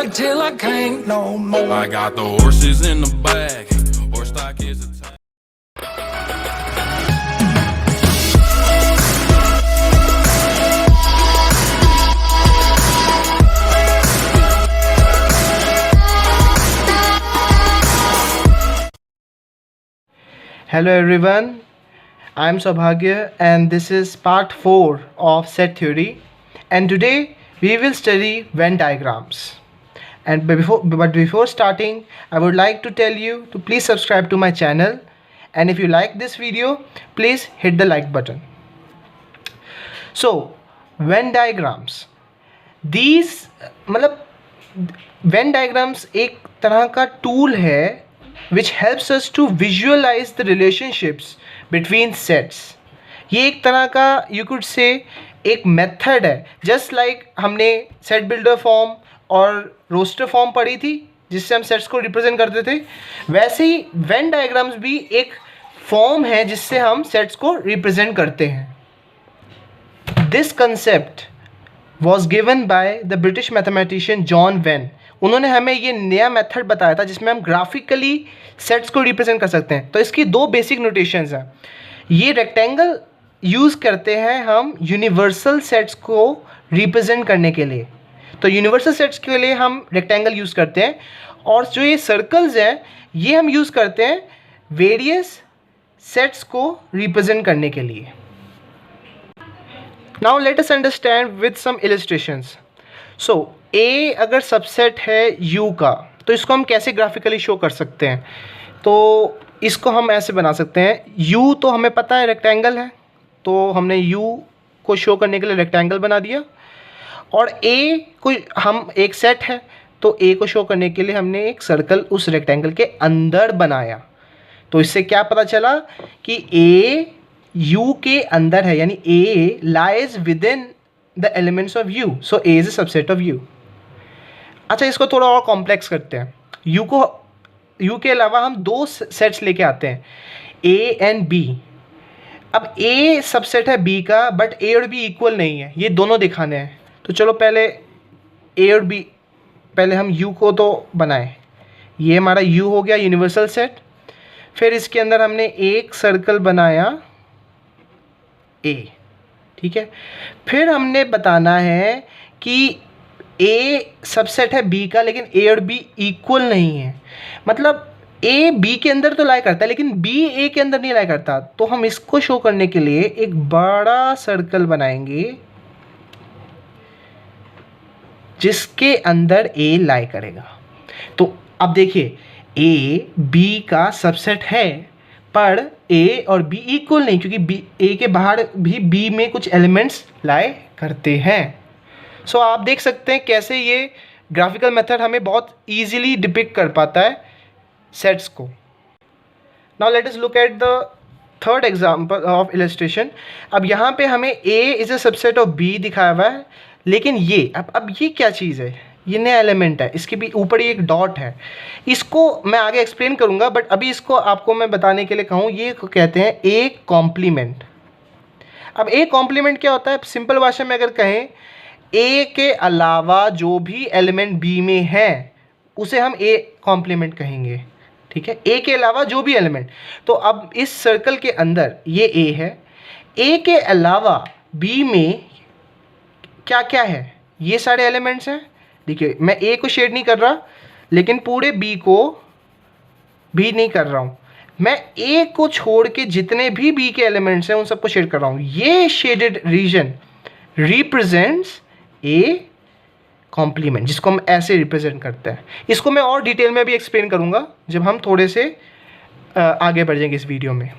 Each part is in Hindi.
till I can't no more. I got the horses in the back, horse stock is a Hello everyone, I am Saubhagya and this is part 4 of set theory, and today we will study Venn diagrams. And before starting, I would like to tell you to please subscribe to my channel, and if you like this video, please hit the like button. So Venn diagrams, these Venn diagrams एक तरह का टूल है which helps us to visualize the relationships between sets. ये एक तरह का you could say एक मेथड है, जस्ट लाइक हमने सेट बिल्डर फॉर्म और रोस्टर फॉर्म पढ़ी थी जिससे हम सेट्स को रिप्रेजेंट करते थे, वैसे ही वेन डायग्राम्स भी एक फॉर्म है जिससे हम सेट्स को रिप्रेजेंट करते हैं. This concept was given by the British mathematician John when. उन्होंने हमें ये नया मेथड बताया था जिसमें हम ग्राफिकली सेट्स को रिप्रेजेंट कर सकते हैं. तो इसकी दो बेसिक नोटेशंस हैं. ये रेक्टेंगल यूज़ करते हैं हम यूनिवर्सल सेट्स को रिप्रेजेंट करने के लिए. तो यूनिवर्सल सेट्स के लिए हम रेक्टेंगल यूज़ करते हैं, और जो ये सर्कल्स हैं ये हम यूज़ करते हैं वेरियस सेट्स को रिप्रेजेंट करने के लिए. Now let us understand with some illustrations. So A अगर सबसेट है यू का, तो इसको हम कैसे ग्राफिकली शो कर सकते हैं? तो इसको हम ऐसे बना सकते हैं. यू तो हमें पता है रेक्टेंगल है, तो हमने यू को शो करने के लिए रेक्टेंगल बना दिया. और ए को हम एक सेट है, तो ए को शो करने के लिए हमने एक सर्कल उस रेक्टेंगल के अंदर बनाया. तो इससे क्या पता चला कि ए यू के अंदर है, यानी A lies within the elements of U. So A is a subset of U. अच्छा, इसको थोड़ा और कॉम्प्लेक्स करते हैं. यू के अलावा हम दो सेट्स लेके आते हैं, ए एंड बी. अब ए सबसेट है बी का, बट ए और बी इक्वल नहीं है, ये दोनों दिखाने हैं. तो चलो पहले ए और बी, पहले हम यू को तो बनाएं. ये हमारा यू हो गया यूनिवर्सल सेट. फिर इसके अंदर हमने एक सर्कल बनाया ए, ठीक है. फिर हमने बताना है कि ए सबसेट है बी का, लेकिन ए और बी इक्वल नहीं है. मतलब ए बी के अंदर तो लाई करता है, लेकिन बी ए के अंदर नहीं लाई करता. तो हम इसको शो करने के लिए एक बड़ा सर्कल बनाएंगे जिसके अंदर ए लाई करेगा. तो अब देखिए, ए बी का सबसेट है, पर ए और बी इक्वल नहीं, क्योंकि बी ए के बाहर भी बी में कुछ एलिमेंट्स लाई करते हैं. सो आप देख सकते हैं कैसे ये ग्राफिकल मेथड हमें बहुत ईजिली डिपिक्ट कर पाता है सेट्स को. Now let us look at the third example of illustration. अब यहाँ पे हमें A is a subset of B दिखाया हुआ है, लेकिन ये अब ये क्या चीज़ है? ये नया एलिमेंट है, इसके भी ऊपर एक डॉट है. इसको मैं आगे एक्सप्लेन करूँगा, बट अभी इसको आपको मैं बताने के लिए कहूँ, ये कहते हैं ए कॉम्प्लीमेंट. अब ए कॉम्प्लीमेंट क्या होता है? सिंपल भाषा में अगर कहें, ए के अलावा जो भी एलिमेंट बी में है उसे हम ए कॉम्प्लीमेंट कहेंगे, ठीक है. ए के अलावा जो भी एलिमेंट. तो अब इस सर्कल के अंदर ये ए है, ए के अलावा बी में क्या क्या है? ये सारे एलिमेंट्स हैं. देखिए, मैं ए को शेड नहीं कर रहा, लेकिन पूरे बी को भी नहीं कर रहा हूँ. मैं ए को छोड़ के जितने भी बी के एलिमेंट्स हैं उन सबको शेड कर रहा हूँ. ये shaded region represents A complement, जिसको हम ऐसे रिप्रेजेंट करते हैं. इसको मैं और डिटेल में भी एक्सप्लेन करूँगा जब हम थोड़े से आगे बढ़ जाएंगे इस वीडियो में.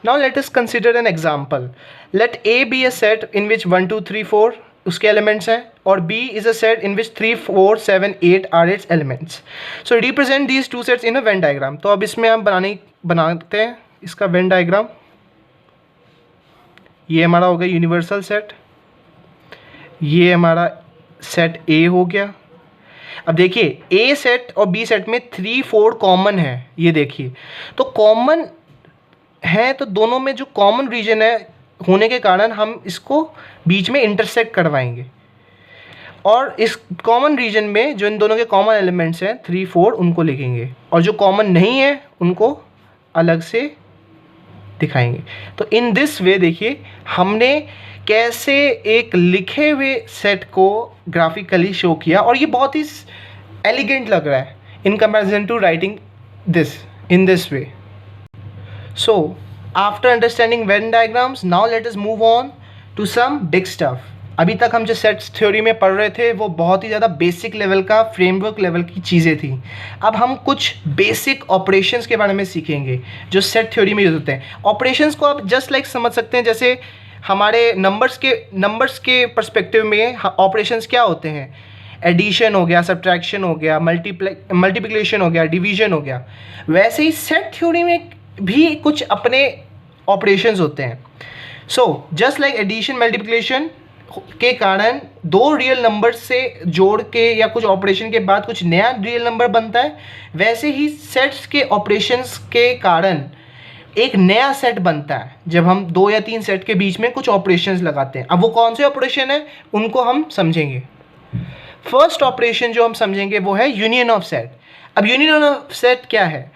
Now let us consider an example. Let A be a set in which 1 2 3 4 उसके एलिमेंट्स हैं, और B is a set in which 3 4 7 8 are its elements. So represent these two sets in a Venn diagram. तो अब इसमें हम बनाते हैं इसका वेन डायग्राम. ये हमारा हो गया यूनिवर्सल सेट, ये हमारा सेट ए हो गया. अब देखिए, ए सेट और बी सेट में 3 4 कॉमन है. ये देखिए, तो कॉमन है, तो दोनों में जो कॉमन रीजन है होने के कारण हम इसको बीच में इंटरसेक्ट करवाएंगे. और इस कॉमन रीजन में जो इन दोनों के कॉमन एलिमेंट्स हैं 3 4 उनको लिखेंगे, और जो कॉमन नहीं है उनको अलग से दिखाएंगे। तो इन दिस वे देखिए हमने कैसे एक लिखे हुए सेट को ग्राफिकली शो किया, और ये बहुत ही एलिगेंट लग रहा है in comparison to writing this in this way. So after understanding Venn diagrams, now let us move on to some big stuff. अभी तक हम जो सेट्स थ्योरी में पढ़ रहे थे वो बहुत ही ज़्यादा बेसिक लेवल का, फ्रेमवर्क लेवल की चीज़ें थी। अब हम कुछ बेसिक ऑपरेशंस के बारे में सीखेंगे जो सेट थ्योरी में यूज होते हैं। ऑपरेशंस को आप जस्ट लाइक समझ सकते हैं जैसे हमारे नंबर्स के पर्सपेक्टिव में ऑपरेशंस क्या होते हैं, एडिशन हो गया, सब्ट्रैक्शन हो गया, मल्टीप्लिकेशन हो गया, डिवीजन हो गया। वैसे ही सेट थ्योरी में भी कुछ अपने ऑपरेशंस होते हैं। So just like addition multiplication के कारण दो रियल नंबर से जोड़ के या कुछ ऑपरेशन के बाद कुछ नया रियल नंबर बनता है, वैसे ही सेट्स के ऑपरेशंस के कारण एक नया सेट बनता है जब हम 2 या 3 सेट के बीच में कुछ ऑपरेशंस लगाते हैं। अब वो कौन से ऑपरेशन है उनको हम समझेंगे। फर्स्ट ऑपरेशन जो हम समझेंगे वो है यूनियन ऑफ सेट। अब यूनियन ऑफ सेट क्या है?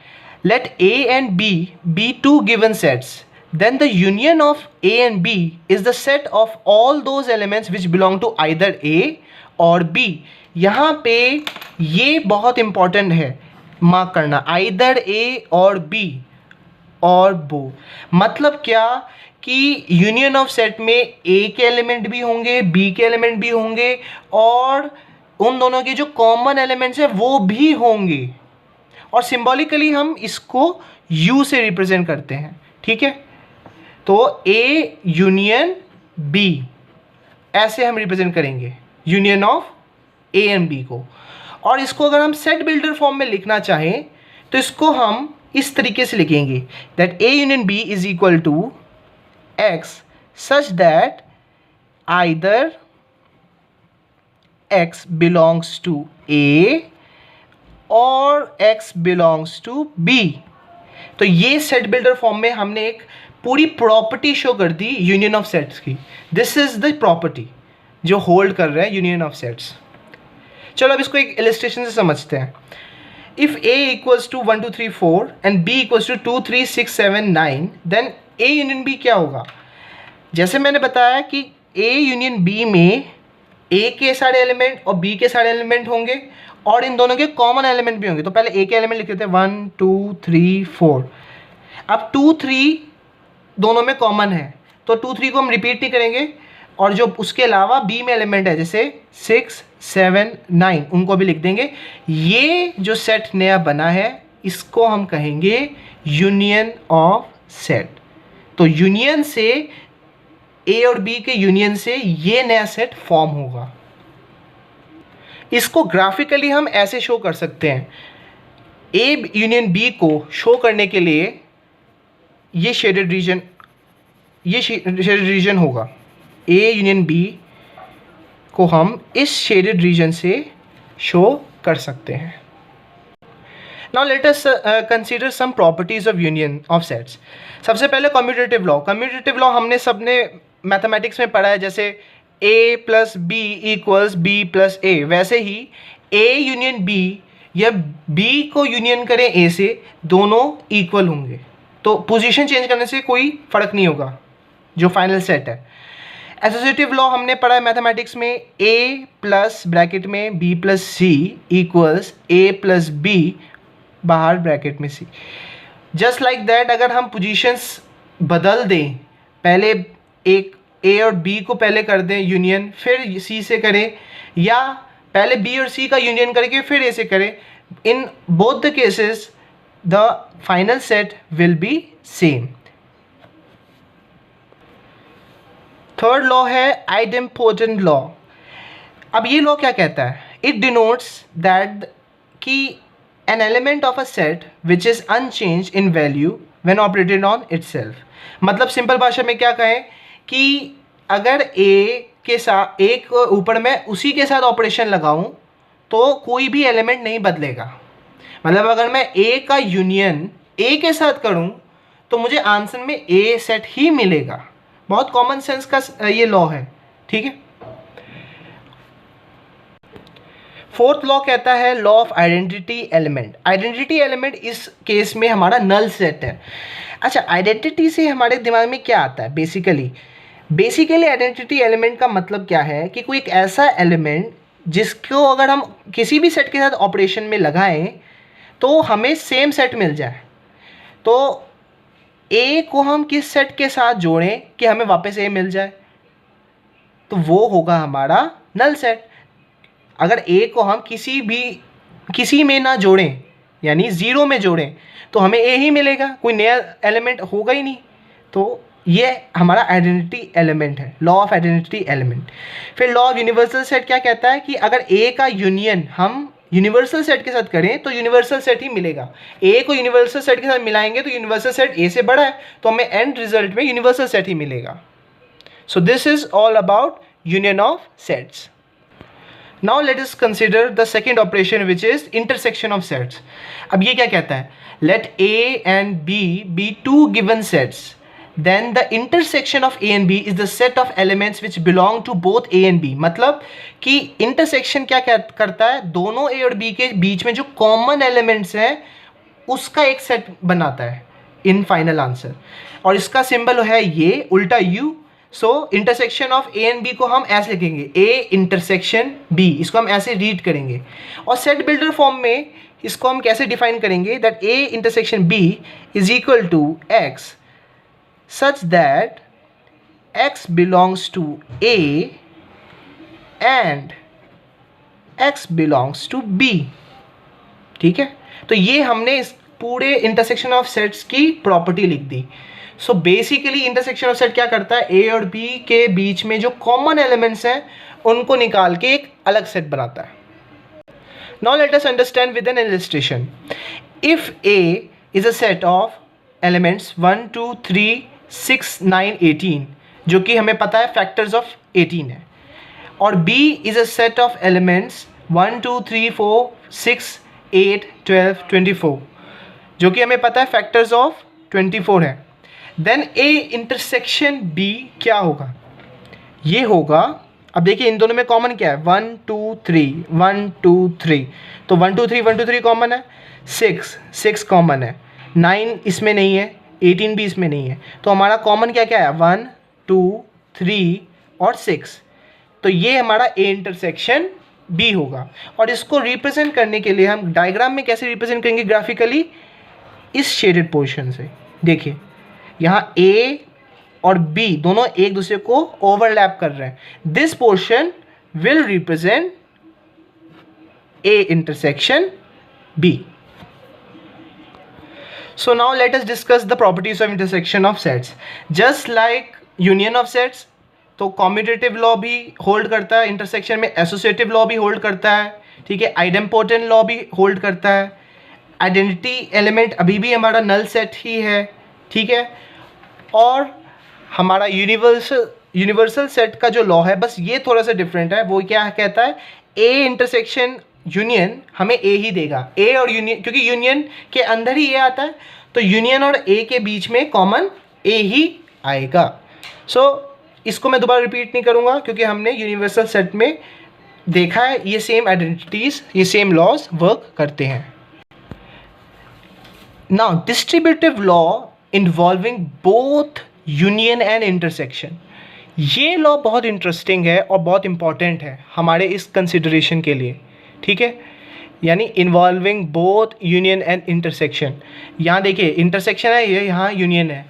Let A and B be 2 given sets, then the union of A and B is the set of all those elements which belong to either A और B। यहाँ पे ये बहुत इंपॉर्टेंट है मार्क करना, either A और B और बो। मतलब क्या कि यूनियन ऑफ सेट में A के एलिमेंट भी होंगे, B के एलिमेंट भी होंगे, और उन दोनों के जो कॉमन एलिमेंट्स हैं वो भी होंगे, और सिंबॉलिकली हम इसको U से रिप्रेजेंट करते हैं। ठीक है, तो A यूनियन B ऐसे हम रिप्रेजेंट करेंगे union of A and B को। और इसको अगर हम सेट बिल्डर फॉर्म में लिखना चाहें तो इसको हम इस तरीके से लिखेंगे that A union B is equal to X such that either X belongs to A और X बिलोंग्स टू B। तो ये सेट बिल्डर फॉर्म में हमने एक पूरी प्रॉपर्टी शो कर दी यूनियन ऑफ सेट्स की। दिस इज द प्रॉपर्टी जो होल्ड कर रहा है यूनियन ऑफ सेट्स। चलो अब इसको एक इलस्ट्रेशन से समझते हैं। If A equals to 1 2 3 4 and B equals to 2 3 6 7 9 then A union B क्या होगा? जैसे मैंने बताया कि A यूनियन B में A के सारे एलिमेंट और B के सारे एलिमेंट होंगे और इन दोनों के कॉमन एलिमेंट भी होंगे। तो पहले A के एलिमेंट लिख देते हैं 1 2 3 4। अब 2 3 दोनों में कॉमन है तो 2 3 को हम रिपीट नहीं करेंगे, और जो उसके अलावा B में एलिमेंट है जैसे 6 7 9 उनको भी लिख देंगे। ये जो सेट नया बना है इसको हम कहेंगे यूनियन ऑफ सेट। तो यूनियन से A और B के यूनियन से ये नया सेट फॉर्म होगा। इसको ग्राफिकली हम ऐसे शो कर सकते हैं। A यूनियन B को शो करने के लिए ये शेडेड रीजन होगा। A यूनियन B को हम इस शेडेड रीजन से शो कर सकते हैं। Now let us consider some properties of union of sets. सबसे पहले कम्यूटेटिव लॉ। कम्यूटेटिव लॉ हमने सबने मैथमेटिक्स में पढ़ा है, जैसे A plus B equals B plus A। वैसे ही A यूनियन B या B को यूनियन करें A से, दोनों इक्वल होंगे, तो पोजीशन चेंज करने से कोई फ़र्क नहीं होगा जो फाइनल सेट है। एसोसिएटिव लॉ हमने पढ़ा है मैथमेटिक्स में, A प्लस ब्रैकेट में B plus C equals A plus B बाहर ब्रैकेट में C। जस्ट लाइक दैट अगर हम पोजीशंस बदल दें, पहले एक A और B को पहले कर दें यूनियन, फिर C से करें, या पहले B और C का यूनियन करके फिर A से करें, in both the cases the final set will be same. Third law है आइडेम्पोटेंट लॉ। अब ये लॉ क्या कहता है? इट डिनोट्स दैट कि an element of a set which is unchanged in value when operated on itself। मतलब सिंपल भाषा में क्या कहें कि अगर A के साथ एक ऊपर मैं उसी के साथ ऑपरेशन लगाऊं तो कोई भी एलिमेंट नहीं बदलेगा। मतलब अगर मैं A का यूनियन A के साथ करूं तो मुझे आंसर में A सेट ही मिलेगा। बहुत कॉमन सेंस का ये लॉ है, ठीक है। फोर्थ लॉ कहता है law of identity element. Identity element इस केस में हमारा नल सेट है। अच्छा, आइडेंटिटी से हमारे दिमाग में क्या आता है? बेसिकली आइडेंटिटी एलिमेंट का मतलब क्या है कि कोई एक ऐसा एलिमेंट जिसको अगर हम किसी भी सेट के साथ ऑपरेशन में लगाएं तो हमें सेम सेट मिल जाए। तो ए को हम किस सेट के साथ जोड़ें कि हमें वापस ए मिल जाए? तो वो होगा हमारा नल सेट। अगर ए को हम किसी में ना जोड़ें, यानी ज़ीरो में जोड़ें, तो हमें ए ही मिलेगा, कोई नया एलिमेंट होगा ही नहीं। तो ये हमारा आइडेंटिटी एलिमेंट है, लॉ ऑफ आइडेंटिटी एलिमेंट। फिर लॉ ऑफ यूनिवर्सल सेट क्या कहता है कि अगर ए का यूनियन हम यूनिवर्सल सेट के साथ करें तो यूनिवर्सल सेट ही मिलेगा। ए को यूनिवर्सल सेट के साथ मिलाएंगे तो यूनिवर्सल सेट ए से बड़ा है, तो हमें एंड रिजल्ट में यूनिवर्सल सेट ही मिलेगा। So this is all about union of sets. Now let us consider the second operation which is intersection of sets. अब ये क्या कहता है? Let A and B be two given sets. Then the intersection of A and B is the set of elements which belong to both A and B. मतलब कि intersection क्या करता है? दोनों A और B के बीच में जो common elements हैं उसका एक set बनाता है in final answer. और इसका symbol है ये उल्टा U. So intersection of A and B को हम ऐसे लिखेंगे, ए इंटरसेक्शन बी, इसको हम ऐसे रीड करेंगे। और सेट बिल्डर फॉर्म में इसको हम कैसे डिफाइन करेंगे? That A intersection B is equal to x such that x belongs to A and X belongs to B. ठीक है, तो ये हमने इस पूरे इंटरसेक्शन ऑफ सेट्स की प्रॉपर्टी लिख दी। So basically intersection of set क्या करता है? ए और बी के बीच में जो कॉमन एलिमेंट्स हैं उनको निकाल के एक अलग सेट बनाता है। Now let us understand with N illustration. If A is a set of elements 1 2 3 6 9 18, जो कि हमें पता है फैक्टर्स ऑफ 18 है, और B is a set of elements 1 2 3 4 6 8 12 24, जो कि हमें पता है फैक्टर्स ऑफ 24 है, देन ए इंटरसेक्शन बी क्या होगा? ये होगा, अब देखिए इन दोनों में कॉमन क्या है? 1 2 3 1 2 3, तो 1 2 3 1 2 3 कॉमन है, 6 कॉमन है, 9 इसमें नहीं है, 18 भी इसमें नहीं है, तो हमारा कॉमन क्या क्या है? 1 2 3 और 6। तो ये हमारा ए इंटरसेक्शन बी होगा। और इसको रिप्रेजेंट करने के लिए हम डायग्राम में कैसे रिप्रेजेंट करेंगे ग्राफिकली? इस शेडेड पोर्शन से। देखिए यहाँ ए और बी दोनों एक दूसरे को ओवरलैप कर रहे हैं। This portion will represent A intersection B. So now let us discuss the properties of intersection of sets. Just like union of sets, तो कॉम्यूटेटिव लॉ भी होल्ड करता है इंटरसेक्शन में, एसोसिएटिव लॉ भी होल्ड करता है, ठीक है, आइडेम्पोटेंट लॉ भी होल्ड करता है। आइडेंटिटी एलिमेंट अभी भी हमारा नल सेट ही है, ठीक है, और हमारा यूनिवर्सल सेट का जो लॉ है बस ये थोड़ा सा डिफरेंट है। वो क्या कहता है? ए इंटरसेक्शन यूनियन हमें ए ही देगा। ए और यूनियन, क्योंकि यूनियन के अंदर ही ए आता है, तो यूनियन और ए के बीच में कॉमन ए ही आएगा। सो इसको मैं दोबारा रिपीट नहीं करूँगा क्योंकि हमने यूनिवर्सल सेट में देखा है ये सेम आइडेंटिटीज़, ये सेम लॉज वर्क करते हैं। Now distributive law involving both union and intersection, ये लॉ बहुत इंटरेस्टिंग है और बहुत इंपॉर्टेंट है हमारे इस कंसिडरेशन के लिए, ठीक है, यानी involving both union and intersection. यहाँ देखिए इंटरसेक्शन है, ये यहाँ यूनियन है,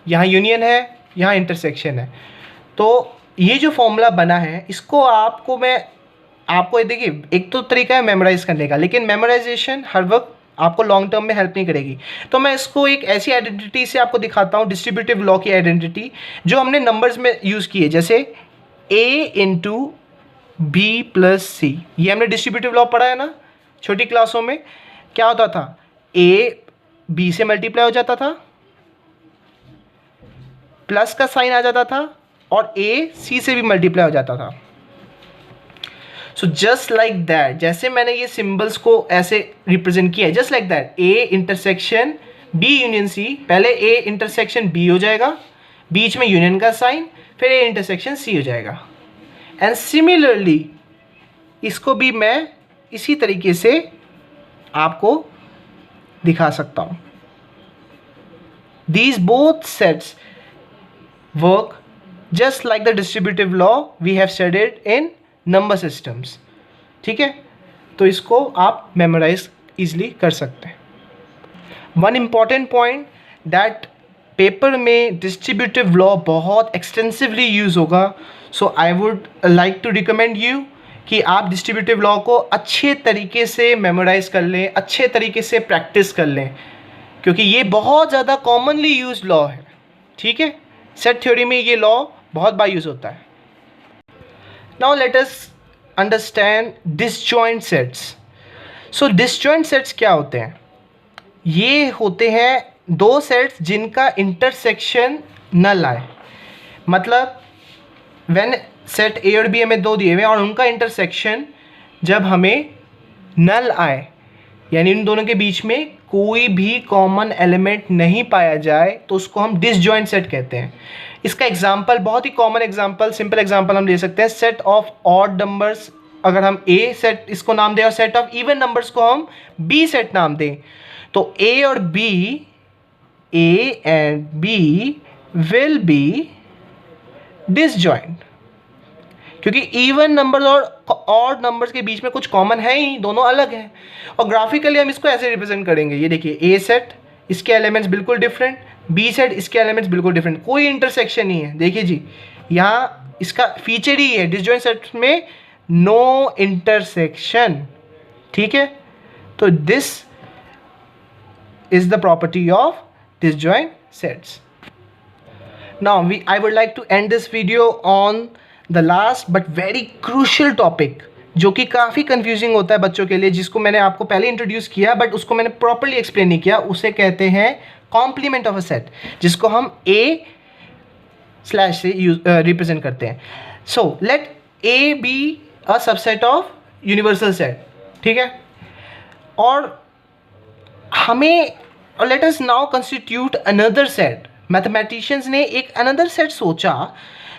यहाँ यूनियन है, यहाँ इंटरसेक्शन है। तो ये जो फॉर्मूला बना है इसको आपको देखिए एक तो तरीका है मेमोराइज़ करने का, लेकिन मेमोराइजेशन हर वक्त आपको लॉन्ग टर्म में हेल्प नहीं करेगी। तो मैं इसको एक ऐसी आइडेंटिटी से आपको दिखाता हूँ, डिस्ट्रीब्यूटिव लॉ की आइडेंटिटी जो हमने नंबर्स में यूज़ की है, जैसे a इंटू बी प्लस सी। ये हमने डिस्ट्रीब्यूटिव लॉ पढ़ा है ना छोटी क्लासों में। क्या होता था? a b से मल्टीप्लाई हो जाता था, प्लस का साइन आ जाता था, और a c से भी मल्टीप्लाई हो जाता था। सो जस्ट लाइक दैट, जैसे मैंने ये सिम्बल्स को ऐसे रिप्रेजेंट किया है, just like that A intersection B union C, पहले ए इंटरसेक्शन बी हो जाएगा, बीच में यूनियन का साइन, फिर ए इंटरसेक्शन सी हो जाएगा। एंड सिमिलरली इसको भी मैं इसी तरीके से आपको दिखा सकता हूँ. These both sets work just like the distributive law we have studied in number systems. ठीक है, तो इसको आप मेमोराइज इजीली कर सकते हैं. One important point that paper में डिस्ट्रीब्यूटिव लॉ बहुत एक्सटेंसिवली यूज़ होगा, so I would like to recommend you कि आप डिस्ट्रीब्यूटिव लॉ को अच्छे तरीके से मेमोराइज कर लें, अच्छे तरीके से प्रैक्टिस कर लें, क्योंकि ये बहुत ज़्यादा कॉमनली यूज लॉ है. ठीक है, सेट थ्योरी में ये लॉ बहुत बार यूज़ होता है. Now let us understand disjoint sets. So disjoint sets क्या होते हैं? ये होते हैं दो सेट्स जिनका इंटरसेक्शन नल आए. मतलब व्हेन सेट ए और बी हमें दो दिए हुए और उनका इंटरसेक्शन जब हमें नल आए, यानी इन दोनों के बीच में कोई भी कॉमन एलिमेंट नहीं पाया जाए, तो उसको हम डिसजॉइंट सेट कहते हैं. इसका एग्जांपल, बहुत ही कॉमन एग्जांपल, सिंपल एग्जांपल हम ले सकते हैं. सेट ऑफ ऑड नंबर्स अगर हम ए सेट इसको नाम दें और सेट ऑफ इवन नंबर्स को हम बी सेट नाम दें, तो ए और B, A and B will be disjoint, क्योंकि इवन नंबर्स और ऑड नंबर्स के बीच में कुछ कॉमन है ही, दोनों अलग हैं. और ग्राफिकली हम इसको ऐसे रिप्रेजेंट करेंगे. ये देखिए, ए सेट इसके एलिमेंट्स बिल्कुल डिफरेंट, बी सेट इसके एलिमेंट्स बिल्कुल डिफरेंट, कोई इंटरसेक्शन नहीं है. देखिए जी, यहाँ इसका फीचर ही है डिसजॉइंट सेट में नो इंटरसेक्शन. ठीक है, तो this is the property of disjoint sets. Now I would like to end this video on the last but very crucial topic, जो कि काफ़ी कंफ्यूजिंग होता है बच्चों के लिए, जिसको मैंने आपको पहले इंट्रोड्यूस किया बट उसको मैंने प्रॉपरली एक्सप्लेन नहीं किया. उसे कहते हैं कॉम्प्लीमेंट ऑफ अ सेट, जिसको हम A स्लैश से रिप्रेजेंट करते हैं. So let A be a subset of universal set. ठीक है, और हमें let us now constitute another set. Mathematicians ने एक अनदर सेट सोचा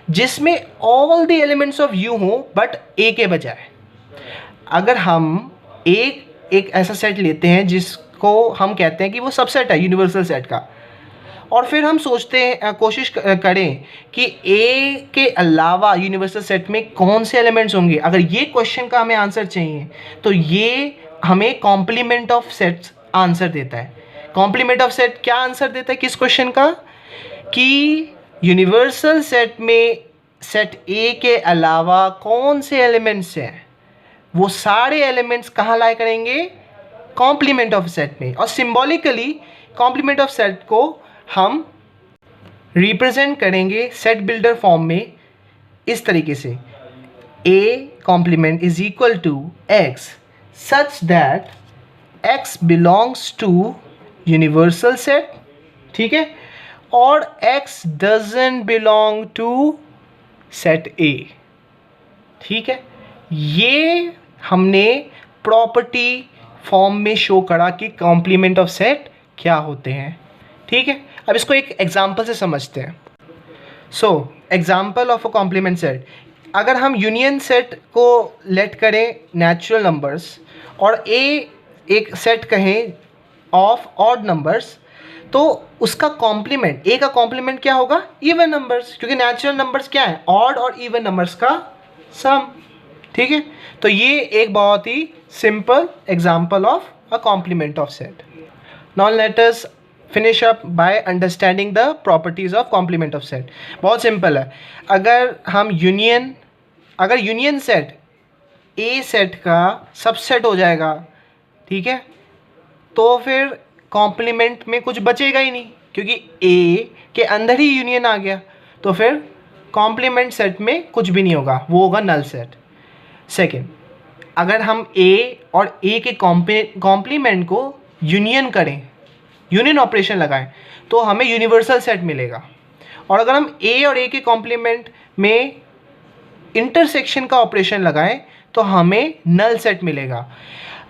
जिसमें all the elements of you हो बट ए के बजाय. अगर हम एक ऐसा सेट लेते हैं जिसको हम कहते हैं कि वो सबसेट है यूनिवर्सल सेट का, और फिर हम सोचते हैं, कोशिश करें कि ए के अलावा यूनिवर्सल सेट में कौन से एलिमेंट्स होंगे. अगर ये क्वेश्चन का हमें आंसर चाहिए तो ये हमें कॉम्प्लीमेंट ऑफ सेट्स आंसर देता है. कॉम्प्लीमेंट ऑफ सेट क्या आंसर देता है किस क्वेश्चन का? कि यूनिवर्सल सेट में सेट ए के अलावा कौन से एलिमेंट्स हैं, वो सारे एलिमेंट्स कहाँ लाया करेंगे? कॉम्प्लीमेंट ऑफ सेट में. और सिंबॉलिकली कॉम्प्लीमेंट ऑफ सेट को हम रिप्रेजेंट करेंगे सेट बिल्डर फॉर्म में इस तरीके से. A complement is equal to x such that x belongs to universal set. ठीक है, और x doesn't belong to set A. ठीक है, ये हमने प्रॉपर्टी फॉर्म में शो करा कि कॉम्प्लीमेंट ऑफ सेट क्या होते हैं. ठीक है, अब इसको एक एग्जांपल से समझते हैं. So example of a complement set. अगर हम यूनियन सेट को लेट करें नेचुरल नंबर्स और A एक सेट कहें ऑफ ऑड नंबर्स, तो उसका कॉम्प्लीमेंट, ए का कॉम्प्लीमेंट क्या होगा? इवन नंबर्स, क्योंकि नेचुरल नंबर्स क्या है? ऑड और इवन नंबर्स का सम. ठीक है, तो ये एक बहुत ही simple example of a complement of set. Now let us finish up by understanding the properties of complement of set. बहुत सिंपल है. अगर यूनियन सेट ए सेट का सबसेट हो जाएगा, ठीक है, तो फिर कॉम्प्लीमेंट में कुछ बचेगा ही नहीं, क्योंकि ए के अंदर ही यूनियन आ गया, तो फिर कॉम्प्लीमेंट सेट में कुछ भी नहीं होगा, वो होगा नल सेट. सेकेंड, अगर हम ए और ए के कॉम्प्लीमेंट को यूनियन करें, यूनियन ऑपरेशन लगाएं, तो हमें यूनिवर्सल सेट मिलेगा. और अगर हम ए और ए के कॉम्प्लीमेंट में इंटरसेक्शन का ऑपरेशन लगाएं तो हमें नल सेट मिलेगा.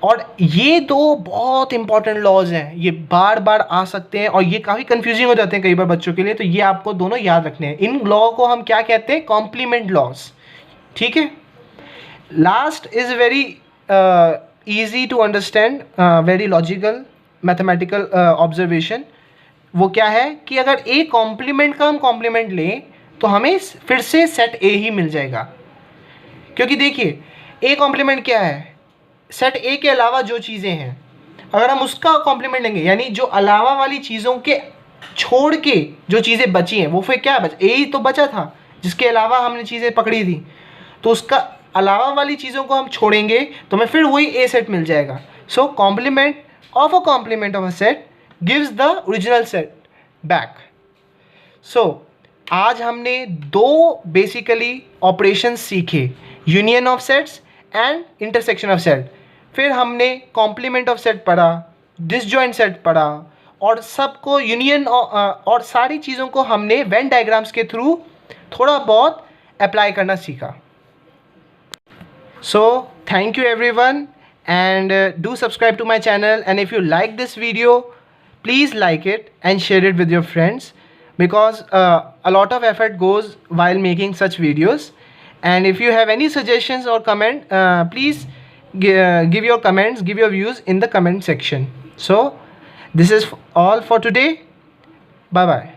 और ये दो बहुत इंपॉर्टेंट लॉज हैं, ये बार बार आ सकते हैं और ये काफ़ी कंफ्यूजिंग हो जाते हैं कई बार बच्चों के लिए, तो ये आपको दोनों याद रखने हैं. इन लॉ को हम क्या कहते हैं? Complement laws. ठीक है, last is very easy to understand, very logical mathematical observation. वो क्या है कि अगर A कॉम्प्लीमेंट का हम कॉम्प्लीमेंट लें तो हमें फिर से सेट A ही मिल जाएगा, क्योंकि देखिए A कॉम्प्लीमेंट क्या है, सेट A के अलावा जो चीज़ें हैं अगर हम उसका कॉम्प्लीमेंट लेंगे, यानी जो अलावा वाली चीज़ों के छोड़ के जो चीज़ें बची हैं वो फिर क्या बचा, A ही तो बचा था जिसके अलावा हमने चीज़ें पकड़ी थी, तो उसका अलावा वाली चीज़ों को हम छोड़ेंगे तो हमें फिर वही A सेट मिल जाएगा. So complement of a complement of a set gives the original set back. So आज हमने दो बेसिकली ऑपरेशन सीखे, union of sets and intersection of set. फिर हमने कॉम्प्लीमेंट ऑफ सेट पढ़ा, डिसजॉइंट सेट पढ़ा, और सबको यूनियन और सारी चीज़ों को हमने वेन डायग्राम्स के थ्रू थोड़ा बहुत अप्लाई करना सीखा. So thank you everyone, and do subscribe to my channel, and if you like this video please like it and share it with your friends, because a lot of effort goes while making such videos. And if you have any suggestions or comment, please give your comments, give your views in the comment section. So this is all for today. Bye bye.